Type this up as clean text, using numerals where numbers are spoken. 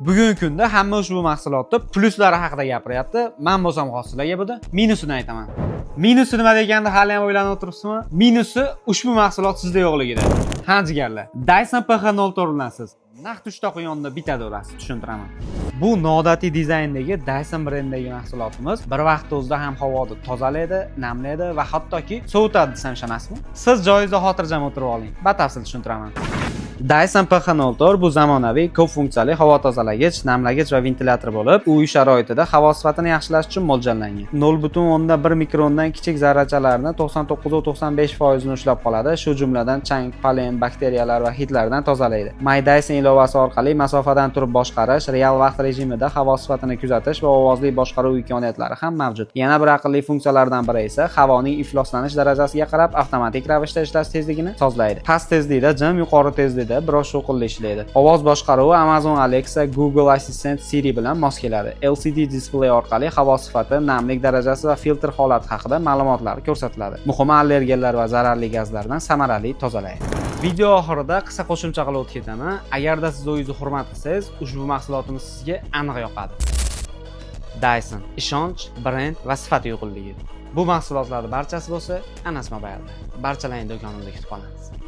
Bugungi kunda hamma ushbu mahsulotning pluslari haqida gapiryapti. Men bo'lsam sizlarga buni minusini aytaman. Minusi nima deganda hali ham o'ylanib o'tiribsizmi? Minusi ushbu mahsulot sizda yo'qligida. Ha jigarlar, Dyson PH04 bilan siz naq tushtoqi yonida bitadi-olasiz, tushuntiraman. Bu noodatiy dizayndagi Dyson brendidagi mahsulotimiz bir vaqt o'zida ham havoni tozalaydi, namlaydi va hattoki sovutadi desam ishonasizmi? Siz joyingizda xotirjam o'tirib oling. Batafsil tushuntiraman. Dyson PH04 bu zamonaviy ko'p funksiyali havo tozalagich, namlagich va ventilyator bo'lib, uy sharoitida havo sifatini yaxshilash uchun mo'ljallangan. 0.1 mikrondan kichik zarrachalarni 99-95% ni ushlab qoladi, shu jumladan chang, polen, bakteriyalar va hidlardan tozalaydi. My Dyson ilovasi orqali masofadan turib boshqarish, real vaqt rejimida havo sifatini kuzatish va ovozli boshqaruv imkoniyatlari ham mavjud. Yana bir aqlli funksiyalardan biri esa havoning ifloslanish darajasiga qarab avtomatik ravishda ishlash tezligini sozlaydi. Past tezlikda jim, yuqori tezlikda biroz shovqinli ishlaydi. Ovoz boshqaruvi Amazon Alexa, Google Assistant, Siri bilan mos keladi. LCD displey orqali havo sifati, namlik darajasi va filtr holati haqida ma'lumotlar ko'rsatiladi. Muhimi allergenlar va zararli gazlardan samarali tozalaydi. Video oxirida qisqa qo'shimcha qilib o'tib ketaman. Agarda siz o'zingizni hurmat qilsangiz, ushbu mahsulotimiz sizga aniq yoqadi. Dyson ishonch, brend va sifat uyg'unligi. Bu mahsulotlarning barchasi bo'lsa, Anas Mobile'da. Barchalaringizni do'konimizda kutib qolamiz.